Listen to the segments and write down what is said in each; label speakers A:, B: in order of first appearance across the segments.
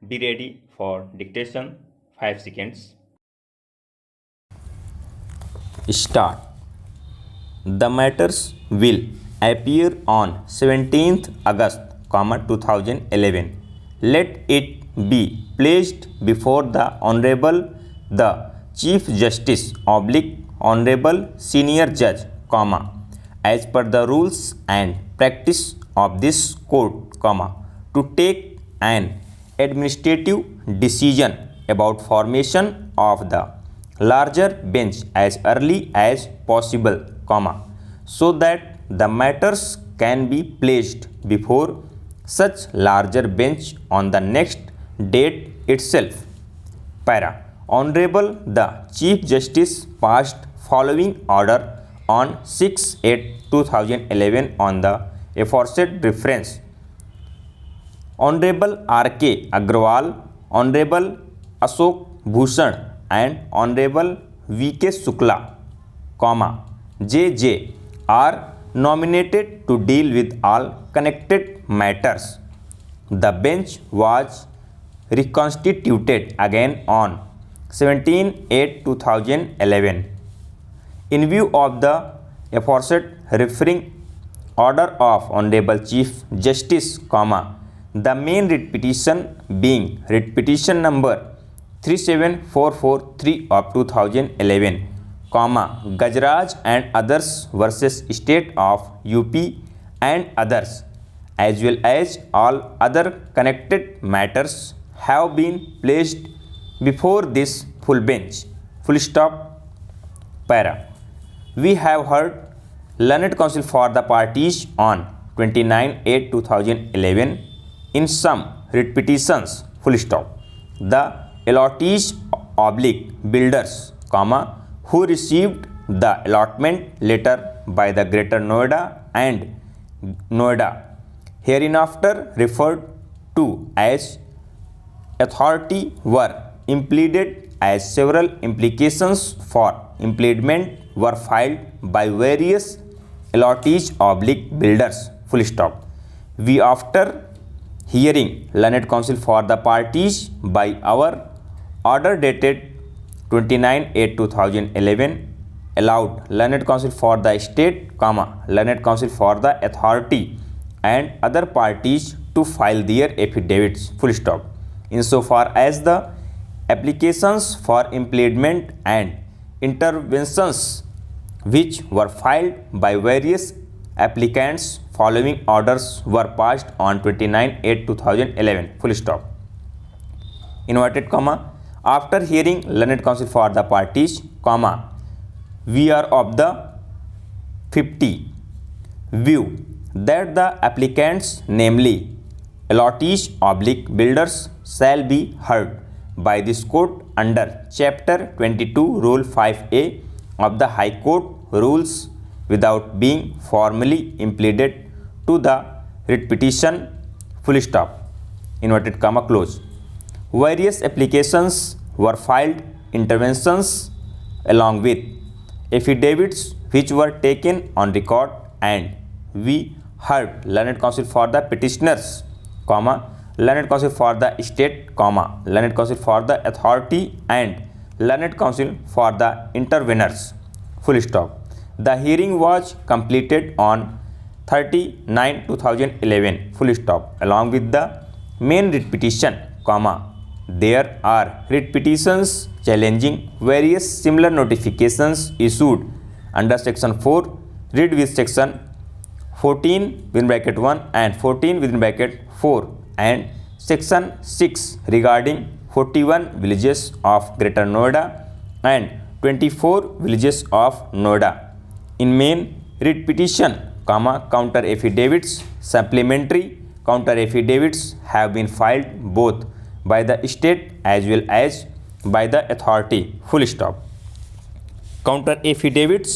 A: Be ready for dictation. 5 seconds.
B: Start. The matters will appear on 17th August, 2011. Let it be placed before the Honorable the Chief Justice Honorable Senior Judge, as per the rules and practice of this court, to take an administrative decision about formation of the larger bench as early as possible, so that the matters can be placed before such larger bench on the next date itself. Para. Honorable the Chief Justice passed following order on 6/8/2011 on the aforesaid reference. Honorable R.K. Agrawal, Honorable Ashok Bhushan and Honorable V.K. Shukla, J.J. are nominated to deal with all connected matters. The bench was reconstituted again on 17/8/2011. In view of the aforesaid referring order of Honorable Chief Justice, the main writ petition being writ petition number 37443 of 2011, Gajraj and others versus State of UP and others, as well as all other connected matters have been placed before this full bench. Full stop. Para. We have heard learned counsel for the parties on 29/8/2011 in some writ petitions. Full stop. The allottees builders, who received the allotment letter by the Greater Noida and Noida, hereinafter referred to as authority, were impleaded as several implications for impleadment were filed by various allottees builders. Full stop. We, after hearing learned counsel for the parties by our order dated 29/8/2011, allowed learned counsel for the state, learned counsel for the authority and other parties to file their affidavits. Full stop. Insofar as the applications for impleadment and interventions which were filed by various applicants following orders were passed on 29/8/2011. Full stop. Inverted comma. After hearing learned counsel for the parties, we are of the 50 view that the applicants, namely allottees builders, shall be heard by this court under Chapter 22 Rule 5A of the High Court Rules without being formally impleaded to the writ petition. Full stop. Inverted comma close. Various applications were filed, interventions along with affidavits which were taken on record, and we heard learned counsel for the petitioners, learned counsel for the state, learned counsel for the authority and learned counsel for the interveners. Full stop. The hearing was completed on 30/9/2011. Full stop. Along with the main writ petition, there are writ petitions challenging various similar notifications issued under Section 4 read with Section 14(1) and 14(4) and Section 6 regarding 41 villages of Greater Noida and 24 villages of Noida. In main writ petition, counter affidavits, supplementary counter affidavits have been filed both by the state as well as by the authority. Full stop. Counter affidavits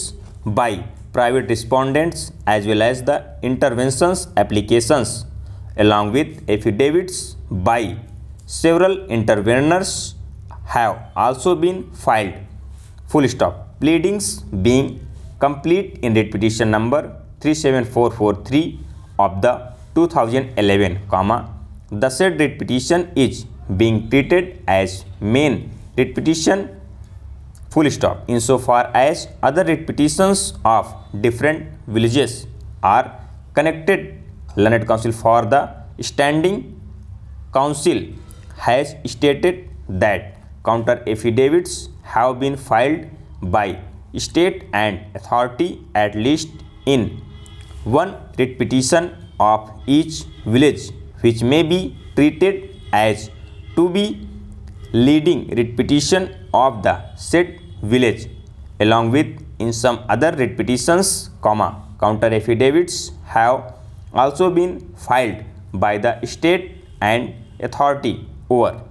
B: by private respondents as well as the interventions applications, along with affidavits by several interveners, have also been filed. Full stop. Pleadings being complete in writ petition number 37443 of the 2011, the said writ petition is being treated as main writ petition, full stop, insofar as other writ petitions of different villages are connected. Learned Counsel for the Standing Council has stated that counter affidavits have been filed by state and authority at least in one writ petition of each village, which may be treated as to be leading writ petition of the said village, along with in some other writ petitions, counter affidavits have also been filed by the state and authority over